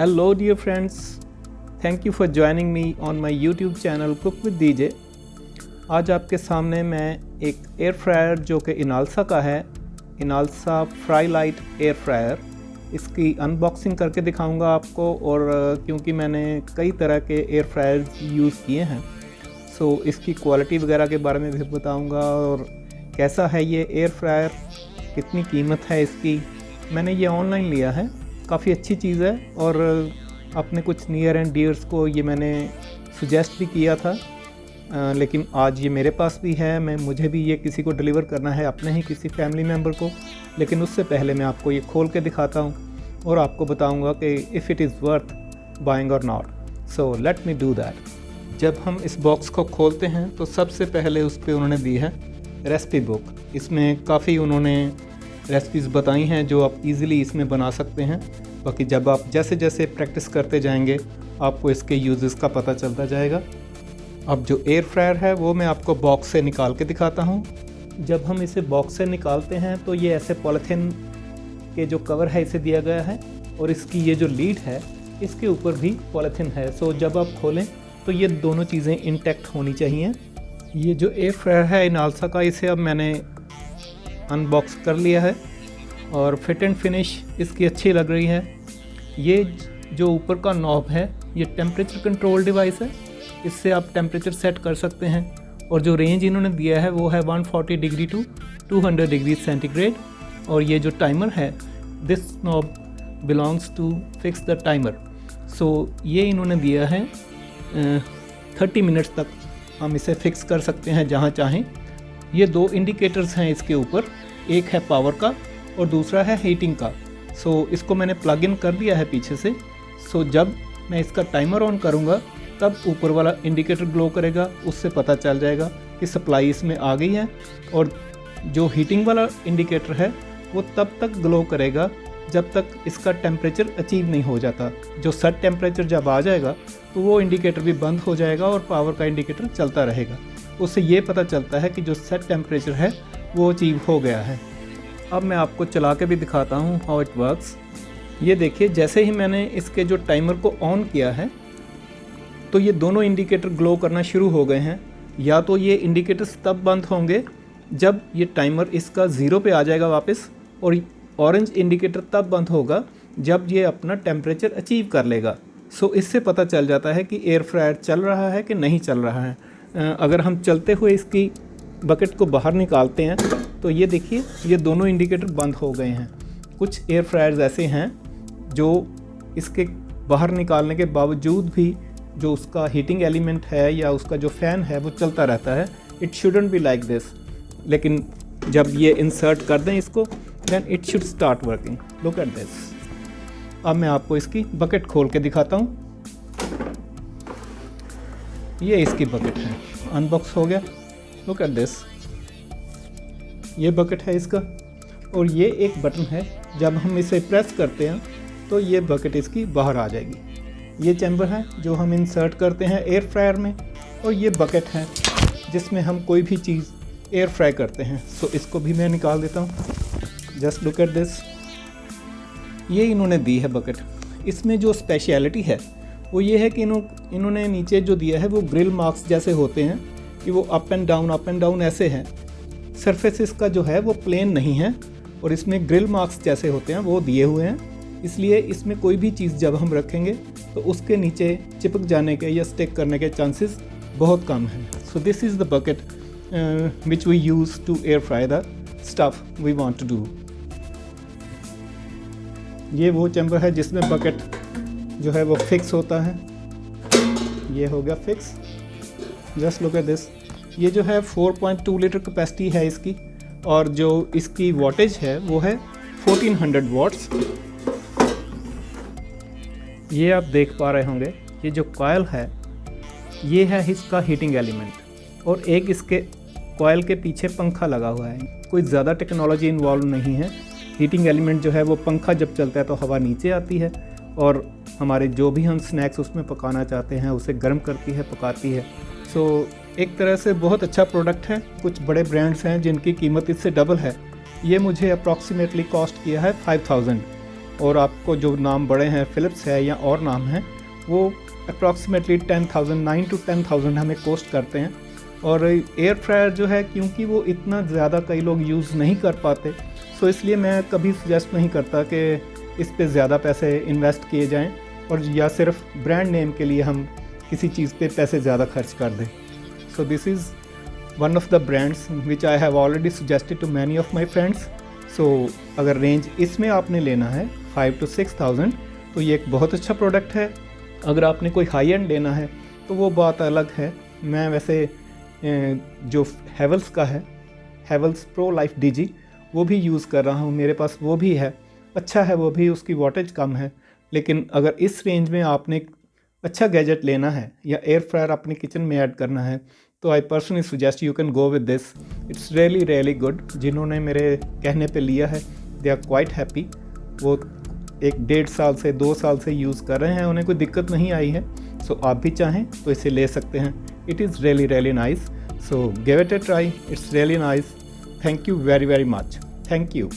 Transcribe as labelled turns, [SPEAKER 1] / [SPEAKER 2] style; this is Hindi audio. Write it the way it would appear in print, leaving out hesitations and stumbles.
[SPEAKER 1] Hello dear friends, thank you for joining me on my YouTube channel Cook with DJ। आज आपके सामने मैं एक एयर फ्रायर जो कि इनालसा का है, Inalsa fry light air fryer, इसकी अनबॉक्सिंग करके दिखाऊंगा आपको। और क्योंकि मैंने कई तरह के एयर फ्रायर यूज़ किए हैं, सो इसकी क्वालिटी वगैरह के बारे में भी बताऊंगा और कैसा है ये एयर फ्रायर, कितनी कीमत है इसकी। मैंने ये ऑनलाइन लिया है, काफ़ी अच्छी चीज़ है और अपने कुछ नियर एंड डियर्स को ये मैंने सुजेस्ट भी किया था, लेकिन आज ये मेरे पास भी है। मुझे भी ये किसी को डिलीवर करना है, अपने ही किसी फैमिली मेम्बर को। लेकिन उससे पहले मैं आपको ये खोल के दिखाता हूँ और आपको बताऊँगा कि if it is worth buying और not. So let me do that. जब हम इस बॉक्स को खोलते हैं तो सबसे पहले उस पर उन्होंने दी है रेसिपी बुक। इसमें काफ़ी उन्होंने रेसिपीज़ बताई हैं जो आप इजीली इसमें बना सकते हैं। बाकी जब आप जैसे जैसे प्रैक्टिस करते जाएंगे आपको इसके यूजेस का पता चलता जाएगा। अब जो एयर फ्रायर है वो मैं आपको बॉक्स से निकाल के दिखाता हूँ। जब हम इसे बॉक्स से निकालते हैं तो ये ऐसे पॉलीथीन के जो कवर है इसे दिया गया है और इसकी ये जो लीड है इसके ऊपर भी पॉलीथीन है। सो जब आप खोलें तो ये दोनों चीज़ें इंटैक्ट होनी चाहिए। ये जो एयर फ्रायर है इनालसा का, इसे अब मैंने अनबॉक्स कर लिया है और फिट एंड फिनिश इसकी अच्छी लग रही है। ये जो ऊपर का नॉब है ये टेम्परेचर कंट्रोल डिवाइस है, इससे आप टेम्परेचर सेट कर सकते हैं। और जो रेंज इन्होंने दिया है वो है 140 डिग्री टू 200 डिग्री सेंटीग्रेड। और ये जो टाइमर है, this knob belongs to fix the timer. So ये इन्होंने दिया है 30 मिनट्स तक हम इसे फिक्स कर सकते हैं जहाँ चाहें। ये दो इंडिकेटर्स हैं इसके ऊपर, एक है पावर का और दूसरा है हीटिंग का। सो इसको मैंने प्लग इन कर दिया है पीछे से। सो जब मैं इसका टाइमर ऑन करूँगा तब ऊपर वाला इंडिकेटर ग्लो करेगा, उससे पता चल जाएगा कि सप्लाई इसमें आ गई है। और जो हीटिंग वाला इंडिकेटर है वो तब तक ग्लो करेगा जब तक इसका टेम्परेचर अचीव नहीं हो जाता। जो सेट टेम्परेचर जब आ जाएगा तो वो इंडिकेटर भी बंद हो जाएगा और पावर का इंडिकेटर चलता रहेगा। उससे ये पता चलता है कि जो सेट टेम्परेचर है वो अचीव हो गया है। अब मैं आपको चला के भी दिखाता हूँ हाउ इट वर्क्स। ये देखिए, जैसे ही मैंने इसके जो टाइमर को ऑन किया है तो ये दोनों इंडिकेटर ग्लो करना शुरू हो गए हैं। या तो ये इंडिकेटर्स तब बंद होंगे जब ये टाइमर इसका 0 पे आ जाएगा वापस, और ऑरेंज इंडिकेटर तब बंद होगा जब ये अपना टेम्परेचर अचीव कर लेगा। सो इससे पता चल जाता है कि एयर फ्रायर चल रहा है कि नहीं चल रहा है। अगर हम चलते हुए इसकी बकेट को बाहर निकालते हैं तो ये देखिए, ये दोनों इंडिकेटर बंद हो गए हैं। कुछ एयर फ्रायर्स ऐसे हैं जो इसके बाहर निकालने के बावजूद भी जो उसका हीटिंग एलिमेंट है या उसका जो फ़ैन है वो चलता रहता है। It shouldn't be like this. लेकिन जब ये इंसर्ट कर दें इसको, then it should start working. Look at this. अब मैं आपको इसकी बकेट खोल के दिखाता हूँ। ये इसकी बकेट है, अनबॉक्स हो गया। लुक एट दिस, ये बकेट है इसका। और ये एक बटन है, जब हम इसे प्रेस करते हैं तो ये बकेट इसकी बाहर आ जाएगी। ये चैम्बर है जो हम इंसर्ट करते हैं एयर फ्रायर में, और ये बकेट है जिसमें हम कोई भी चीज़ एयर फ्राई करते हैं। सो इसको भी मैं निकाल देता हूँ। जस्ट लुक एट दिस, ये इन्होंने दी है बकेट। इसमें जो स्पेशलिटी है वो ये है कि इन्होंने नीचे जो दिया है वो ग्रिल मार्क्स जैसे होते हैं कि वो अप एंड डाउन ऐसे हैं। सरफेस इसका जो है वो प्लेन नहीं है और इसमें ग्रिल मार्क्स जैसे होते हैं वो दिए हुए हैं। इसलिए इसमें कोई भी चीज़ जब हम रखेंगे तो उसके नीचे चिपक जाने के या स्टिक करने के चांसेस बहुत कम हैं। So this is the bucket which we use to air fry the stuff we want to do. ये वो चैम्बर है जिसमें बकेट जो है वो फिक्स होता है। ये हो गया fix. Just look at this. ये जो है 4.2 लीटर कैपेसिटी है इसकी, और जो इसकी वॉटेज है वो है 1400 वॉट्स। ये आप देख पा रहे होंगे, ये जो कॉइल है ये है इसका हीटिंग एलिमेंट, और एक इसके कॉइल के पीछे पंखा लगा हुआ है। कोई ज़्यादा टेक्नोलॉजी इन्वॉल्व नहीं है। हीटिंग एलिमेंट जो है वो पंखा जब चलता है तो हवा नीचे आती है और हमारे जो भी हम स्नैक्स उसमें पकाना चाहते हैं उसे गर्म करती है, पकाती है। सो एक तरह से बहुत अच्छा प्रोडक्ट है। कुछ बड़े ब्रांड्स हैं जिनकी कीमत इससे डबल है। ये मुझे अप्रॉक्सीमेटली कॉस्ट किया है 5000। और आपको जो नाम बड़े हैं, फ़िलिप्स है या और नाम हैं, वो अप्रॉक्सीमेटली 10,000 9 to 10,000 हमें कॉस्ट करते हैं। और एयर फ्रायर जो है, क्योंकि वो इतना ज़्यादा कई लोग यूज़ नहीं कर पाते, सो इसलिए मैं कभी सजेस्ट नहीं करता कि इस पे ज़्यादा पैसे इन्वेस्ट किए जाएं और या सिर्फ ब्रांड नेम के लिए हम किसी चीज़ पे पैसे ज़्यादा खर्च कर दें। So this is one of the brands which I have already suggested to many of my friends. So अगर रेंज इसमें आपने लेना है 5 to 6,000 तो ये एक बहुत अच्छा प्रोडक्ट है। अगर आपने कोई हाई एंड लेना है तो वो बात अलग है। मैं वैसे जो हेवल्स का है, हेवल्स प्रो लाइफ DG, वो भी यूज़ कर रहा हूँ, मेरे पास वो भी है, अच्छा है वो भी, उसकी वाटेज कम है। लेकिन अगर इस रेंज में आपने अच्छा गैजेट लेना है या एयर फ्रायर अपने किचन में ऐड करना है तो I personally suggest you can go with this. It's really good. जिन्होंने मेरे कहने पे लिया है दे आर क्वाइट हैप्पी। वो 1-1.5 साल से 2 साल से यूज़ कर रहे हैं, उन्हें कोई दिक्कत नहीं आई है। सो आप भी चाहें तो इसे ले सकते हैं। It is really nice. So give it a try, it's really nice. Thank you very much. Thank you.